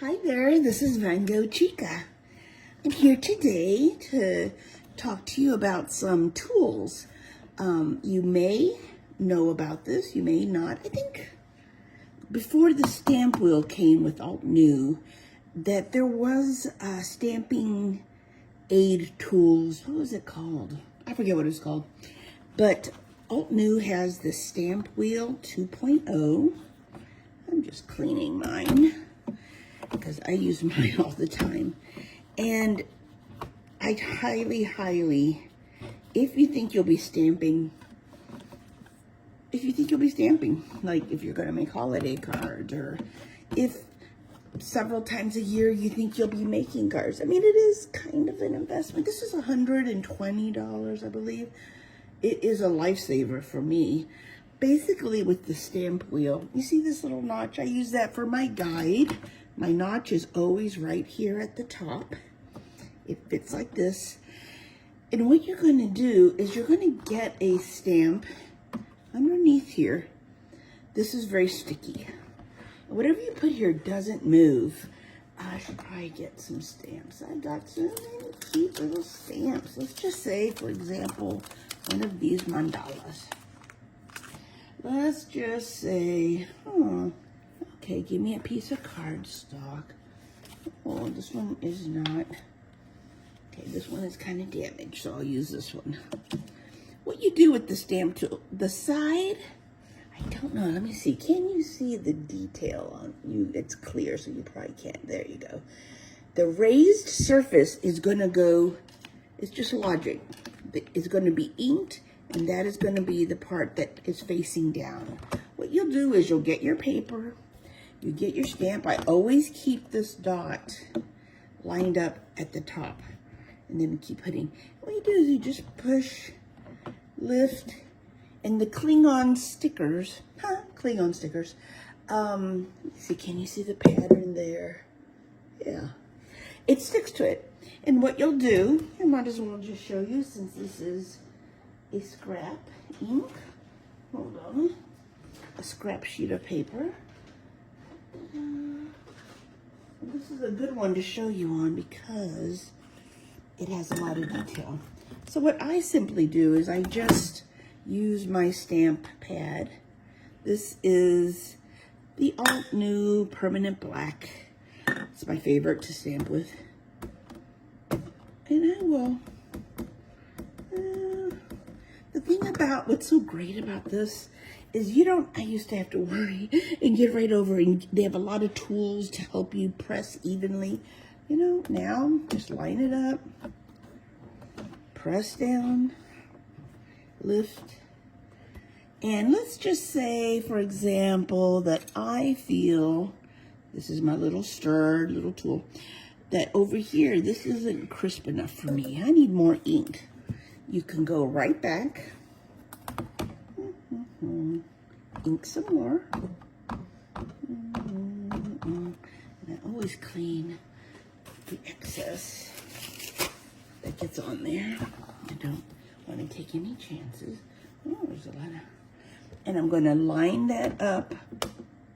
Hi there, this is VanGoghChica. I'm here today to talk to you about some tools. You may know about this, you may not. I think before the stamp wheel came with Altenew, that there was stamping aid tools. What was it called? I forget what it's called. But Altenew has the Stampwheel 2.0. I'm just cleaning mine because I use mine all the time. And I highly, if you think you'll be stamping, like if you're going to make holiday cards, or if several times a year you think you'll be making cards. I mean, it is kind of an investment. This is $120, I believe. It is a lifesaver for me. Basically, with the stamp wheel, you see this little notch? I use that for my guide. My notch is always right here at the top. It fits like this. And what you're going to do is you're going to get a stamp underneath here. This is very sticky. Whatever you put here doesn't move. I should probably get some stamps. I got so many cute little stamps. Let's just say, for example, one of these mandalas. Let's just say, okay, give me a piece of cardstock. Oh, this one is not. Okay, this one is kind of damaged, so I'll use this one. What you do with the stamp tool, the side, I don't know, let me see. Can you see the detail on you? It's clear, so you probably can't. There you go. The raised surface is going to go, it's just logic. It's going to be inked, and that is going to be the part that is facing down. What you'll do is you'll get your paper, you get your stamp. I always keep this dot lined up at the top, and then keep putting. What you do is you just push, lift, and the Klingon stickers, Klingon stickers. Let's see, can you see the pattern there? Yeah, it sticks to it. And what you'll do, I might as well just show you since this is a scrap ink. Hold on, a scrap sheet of paper. This is a good one to show you on because it has a lot of detail. So what I simply do is I just use my stamp pad. This is the Altenew Permanent Black. It's my favorite to stamp with. And I will, the thing about, what's so great about this is I used to have to worry and get right over, and they have a lot of tools to help you press evenly. You know, now just line it up, press down, lift. And let's just say, for example, that I feel, this is my little stirred little tool, that over here, this isn't crisp enough for me. I need more ink. You can go right back, ink some more. And I always clean the excess that gets on there. I don't want to take any chances. Oh, there's a lot of, and I'm going to line that up,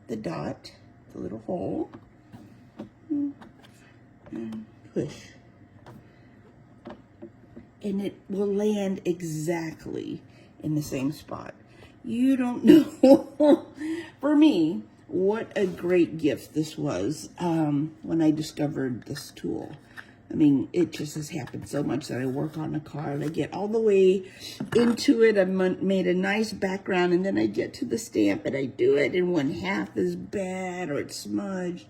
the dot, the little hole, and push. And it will land exactly in the same spot. You don't know, for me, what a great gift this was when I discovered this tool. I mean, it just has happened so much that I work on a card. I get all the way into it. I made a nice background, and then I get to the stamp, and I do it, and one half is bad or it's smudged.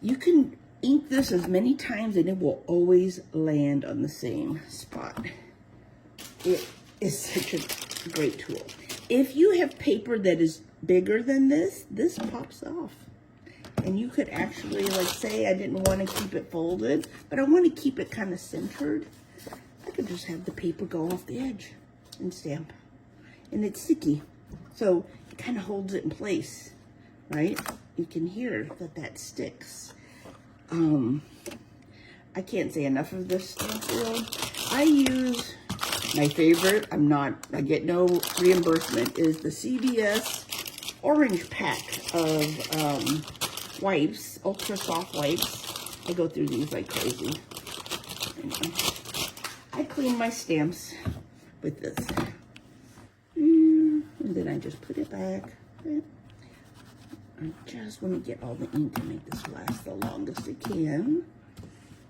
You can ink this as many times, and it will always land on the same spot. It is such a great tool. If you have paper that is bigger than this pops off. And you could actually, like, say I didn't want to keep it folded, but I want to keep it kind of centered. I could just have the paper go off the edge and stamp. And it's sticky, so it kind of holds it in place, right? You can hear that sticks. I can't say enough of this stamp wheel. I use my favorite, I get no reimbursement, is the CVS orange pack of wipes, ultra soft wipes. I go through these like crazy. Anyway, I clean my stamps with this. And then I just put it back. I just want to get all the ink to make this last the longest it can.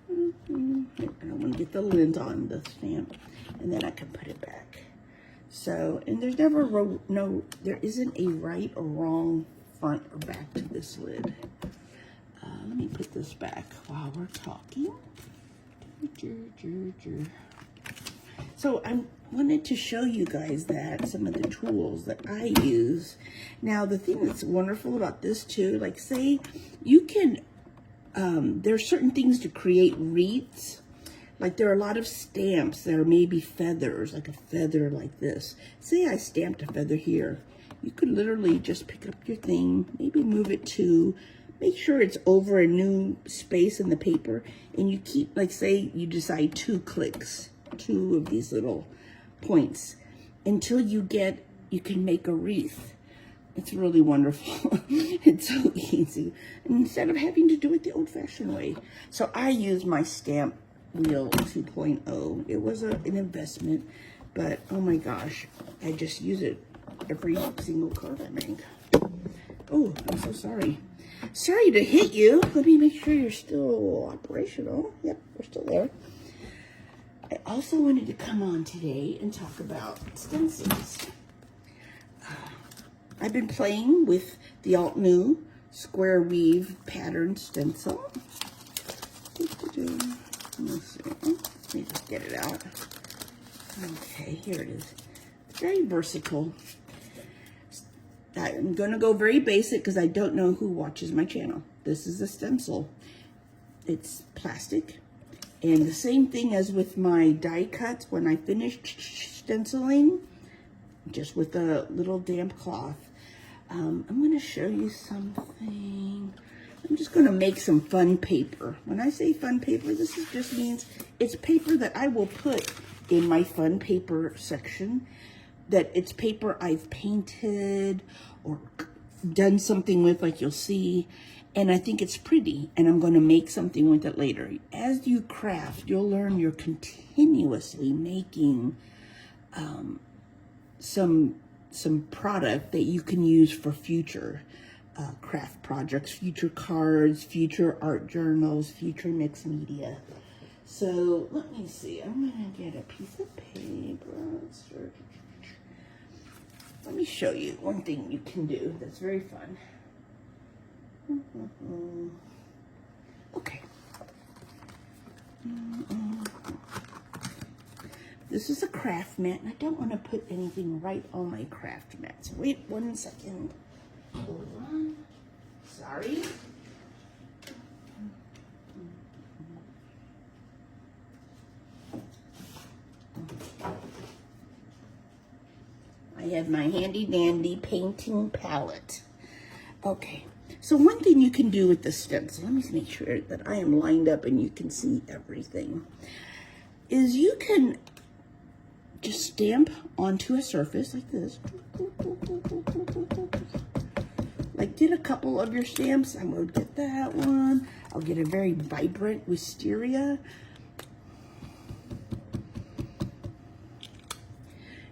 I don't want to get the lint on the stamp, and then I can put it back. So, and there's never there isn't a right or wrong front or back to this lid. Let me put this back while we're talking. So I wanted to show you guys that some of the tools that I use. Now, the thing that's wonderful about this too, like say you can, there are certain things to create wreaths. Like there are a lot of stamps that are maybe feathers, like a feather like this. Say I stamped a feather here. You could literally just pick up your thing, maybe move it to, make sure it's over a new space in the paper, and you keep, like say you decide 2 clicks, 2 of these little points, until you can make a wreath. It's really wonderful. It's so easy. And instead of having to do it the old-fashioned way. So I use my Stampwheel 2.0. It was an investment, but oh my gosh, I just use it every single card I make. Oh, I'm so sorry. Sorry to hit you. Let me make sure you're still operational. Yep, we're still there. I also wanted to come on today and talk about stencils. I've been playing with the Altenew square weave pattern stencil. Let me see. Let me just get it out. Okay, here it is. It's very versatile. I'm going to go very basic because I don't know who watches my channel. This is a stencil. It's plastic. And the same thing as with my die cuts, when I finished stenciling, just with a little damp cloth. I'm going to show you something. I'm just going to make some fun paper. When I say fun paper, this just means it's paper that I will put in my fun paper section. That it's paper I've painted or done something with, like you'll see, and I think it's pretty, and I'm going to make something with it later. As you craft, you'll learn you're continuously making some product that you can use for future craft projects, future cards, future art journals, future mixed media. So let me see. I'm going to get a piece of paper. Let me show you one thing you can do that's very fun. Okay. This is a craft mat, and I don't want to put anything right on my craft mat. So wait 1 second. Hold on. Sorry. I have my handy dandy painting palette. Okay, so one thing you can do with the stencil, let me make sure that I am lined up and you can see everything, is you can just stamp onto a surface like this. Like get a couple of your stamps. I'm going to get that one. I'll get a very vibrant wisteria.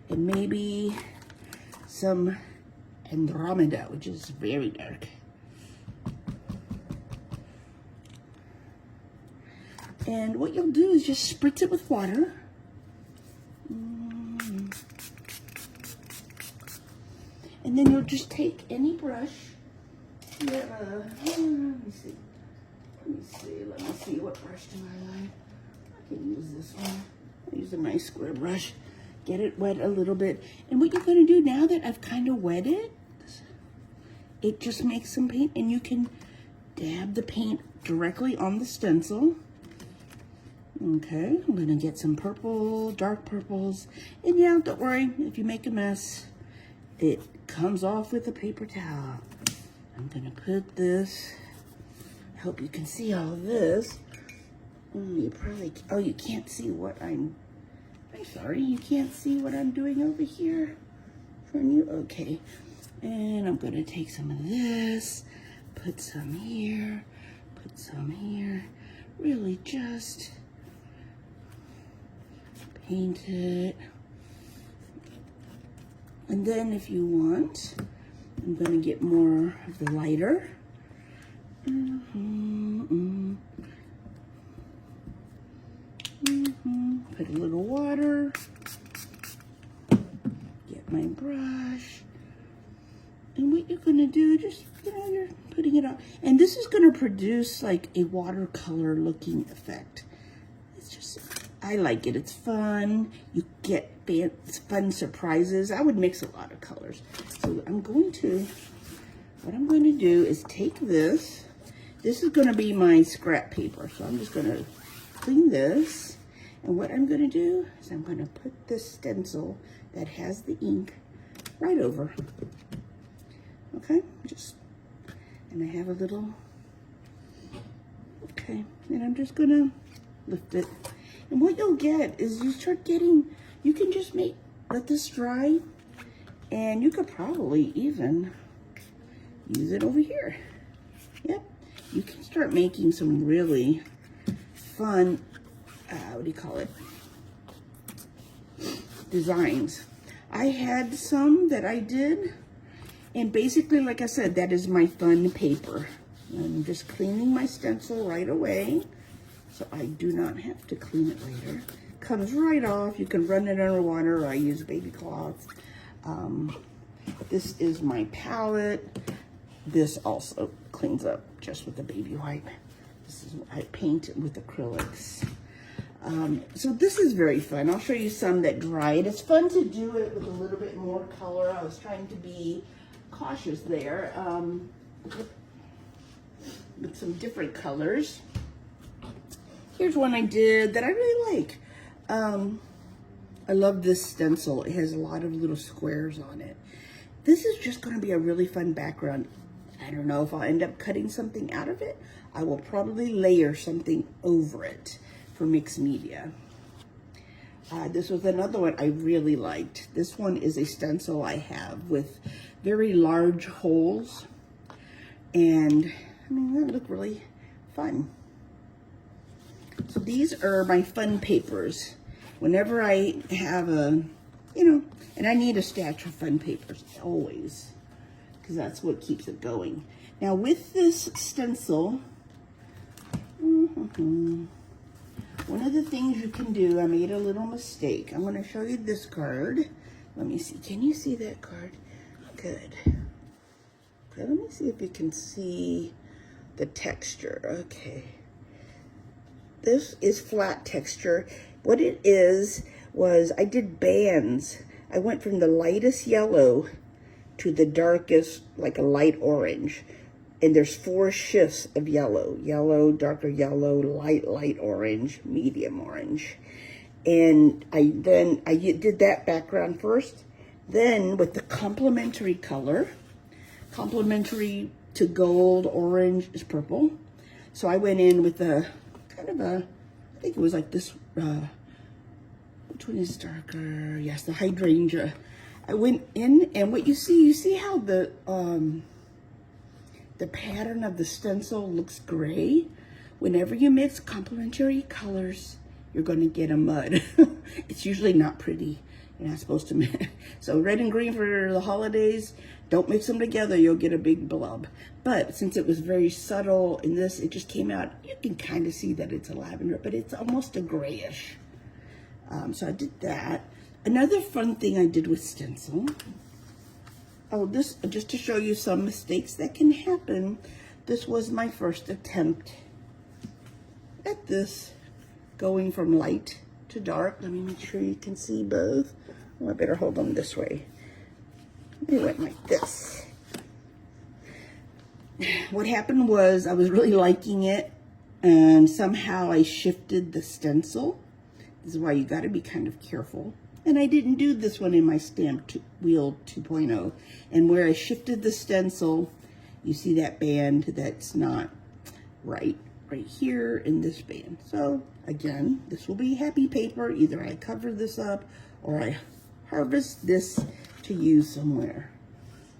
And maybe some Andromeda, which is very dark. And what you'll do is just spritz it with water. And then you'll just take any brush. Let me see, what brush do I like? I can use this one. I'll use a nice square brush. Get it wet a little bit. And what you're going to do now that I've kind of wet it, it just makes some paint, and you can dab the paint directly on the stencil. Okay, I'm going to get some purple, dark purples. And yeah, don't worry, if you make a mess, it comes off with a paper towel. I'm going to put this, I hope you can see all of this. You probably, oh, you can't see what I'm sorry, you can't see what I'm doing over here from you. Okay, and I'm going to take some of this, put some here, put some here. Really just paint it. And then if you want, I'm gonna get more of the lighter. Put a little water. Get my brush. And what you're gonna do, just, you're putting it on. And this is gonna produce like a watercolor looking effect. It's just, I like it, it's fun. You get fun surprises. I would mix a lot of colors. So what I'm going to do is take this. This is gonna be my scrap paper. So I'm just gonna clean this. And what I'm gonna do is I'm gonna put this stencil that has the ink right over. Okay, and I have a little, okay, and I'm just gonna lift it. And what you'll get is you start getting, you can just let this dry, and you could probably even use it over here. Yep, you can start making some really fun, what do you call it, designs. I had some that I did, and basically, like I said, that is my fun paper. I'm just cleaning my stencil right away, so I do not have to clean it later. Comes right off. You can run it under water, or I use baby cloth. This is my palette. This also cleans up just with the baby wipe. This is, I paint with acrylics. So this is very fun. I'll show you some that dried. It's fun to do it with a little bit more color. I was trying to be cautious there, with some different colors. Here's one I did that I really like. I love this stencil. It has a lot of little squares on it. This is just going to be a really fun background. I don't know if I'll end up cutting something out of it. I will probably layer something over it for mixed media. This was another one I really liked. This one is a stencil I have with very large holes, and I mean, that look really fun. So these are my fun papers. Whenever I have a, and I need a stash of fun papers always, because that's what keeps it going. Now with this stencil, one of the things you can do, I made a little mistake. I'm going to show you this card. Let me see. Can you see that card? Good. Okay, let me see if you can see the texture. Okay. This is flat texture. What it is was I did bands. I went from the lightest yellow to the darkest, like a light orange. And there's 4 shifts of yellow. Yellow, darker yellow, light orange, medium orange. And I did that background first. Then with the complementary color, complementary to gold, orange is purple. So I went in with a kind of a, I think it was like this, which one is darker? Yes, the hydrangea. I went in, and what you see how the pattern of the stencil looks gray? Whenever you mix complementary colors, you're going to get a mud. It's usually not pretty. You're not supposed to mix. So red and green for the holidays, don't mix them together, you'll get a big blub. But since it was very subtle in this, it just came out, you can kind of see that it's a lavender, but it's almost a grayish. So I did that. Another fun thing I did with stencil, this, just to show you some mistakes that can happen, this was my first attempt at this, going from light to dark. Let me make sure you can see both. Oh, I better hold them this way. It went like this. What happened was I was really liking it, and somehow I shifted the stencil. This is why you got to be kind of careful. And I didn't do this one in my Stampwheel 2.0. And where I shifted the stencil, you see that band that's not right here in this band. So again, this will be happy paper. Either I cover this up or I harvest this to use somewhere.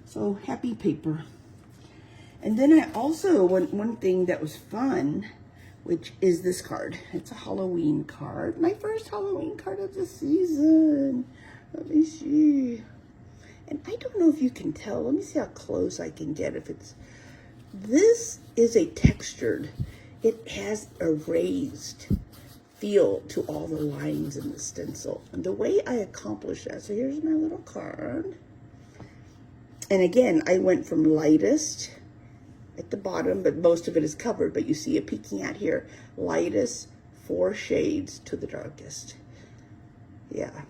So happy paper. And then I also, one thing that was fun, which is this card. It's a Halloween card. My first Halloween card of the season. Let me see. And I don't know if you can tell. Let me see how close I can get. This is a textured, it has a raised feel to all the lines in the stencil. And the way I accomplish that, so here's my little card. And again, I went from lightest at the bottom, but most of it is covered, but you see it peeking out here. Lightest 4 shades to the darkest. Yeah.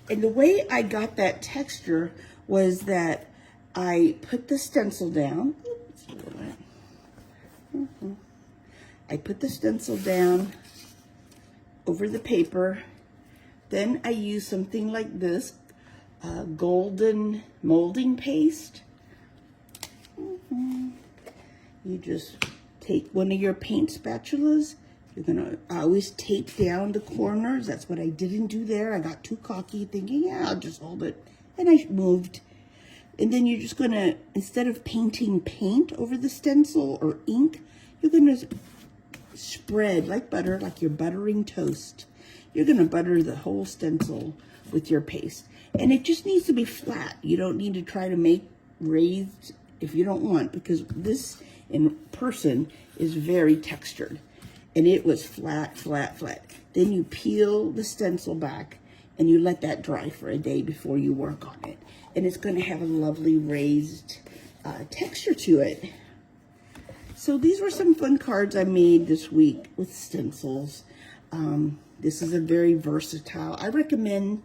And the way I got that texture was that I put the stencil down. I put the stencil down over the paper. Then I use something like this, golden molding paste. You just take one of your paint spatulas. You're gonna always tape down the corners. That's what I didn't do there. I got too cocky thinking, yeah, I'll just hold it. And I moved. And then you're just gonna, instead of painting paint over the stencil or ink, you're gonna spread like butter, like you're buttering toast. You're gonna butter the whole stencil with your paste. And it just needs to be flat. You don't need to try to make raised if you don't want, because this in person is very textured. And it was flat, flat, flat. Then you peel the stencil back and you let that dry for a day before you work on it. And it's gonna have a lovely raised texture to it. So these were some fun cards I made this week with stencils. This is a very versatile. I recommend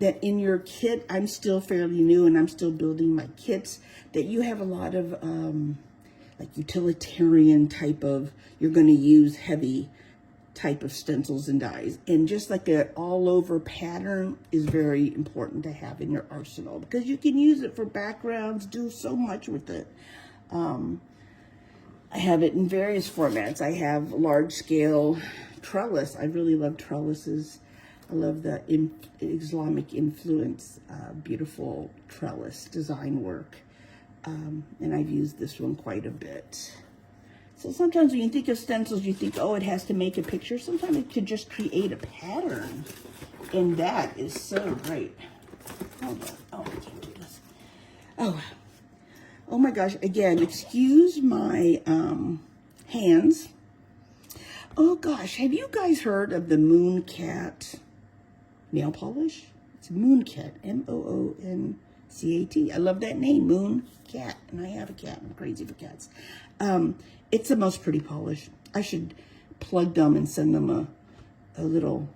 that in your kit, I'm still fairly new and I'm still building my kits, that you have a lot of like utilitarian type of, you're gonna use heavy type of stencils and dies. And just like an all over pattern is very important to have in your arsenal, because you can use it for backgrounds, do so much with it. I have it in various formats. I have large scale trellis. I really love trellises. I love the Islamic influence, beautiful trellis design work. And I've used this one quite a bit. So sometimes when you think of stencils, you think, oh, it has to make a picture. Sometimes it could just create a pattern. And that is so great. Hold on. Oh, I can't do this. Oh my gosh. Again, excuse my hands. Oh gosh, have you guys heard of the Mooncat nail polish? It's Mooncat, M-O-O-N-C-A-T. I love that name, Mooncat. And I have a cat. I'm crazy for cats. It's the most pretty polish. I should plug them and send them a little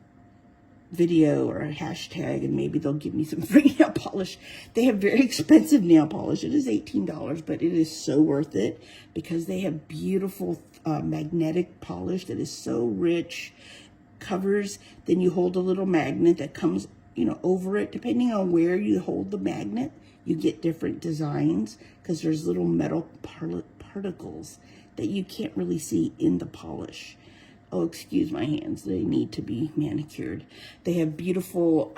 video or a hashtag, and maybe they'll give me some free nail polish. They have very expensive nail polish. It is $18, but it is so worth it because they have beautiful magnetic polish that is so rich, covers. Then you hold a little magnet that comes, you know, over it. Depending on where you hold the magnet, you get different designs because there's little metal particles that you can't really see in the polish. Oh, excuse my hands. They need to be manicured. They have beautiful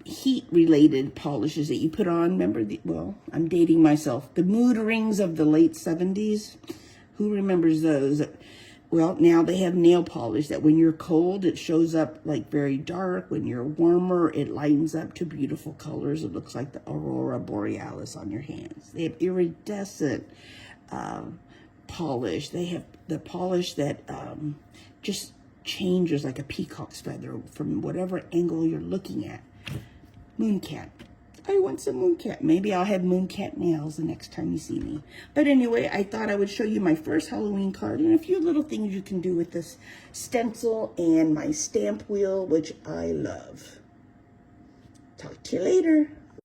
heat-related polishes that you put on. Remember, well, I'm dating myself. The mood rings of the late 70s. Who remembers those? Well, now they have nail polish that when you're cold, it shows up like very dark. When you're warmer, it lightens up to beautiful colors. It looks like the aurora borealis on your hands. They have iridescent polish. They have the polish that just changes like a peacock's feather from whatever angle you're looking at. Mooncat. I want some Mooncat. Maybe I'll have Mooncat nails the next time you see me. But anyway, I thought I would show you my first Halloween card and a few little things you can do with this stencil and my stamp wheel, which I love. Talk to you later.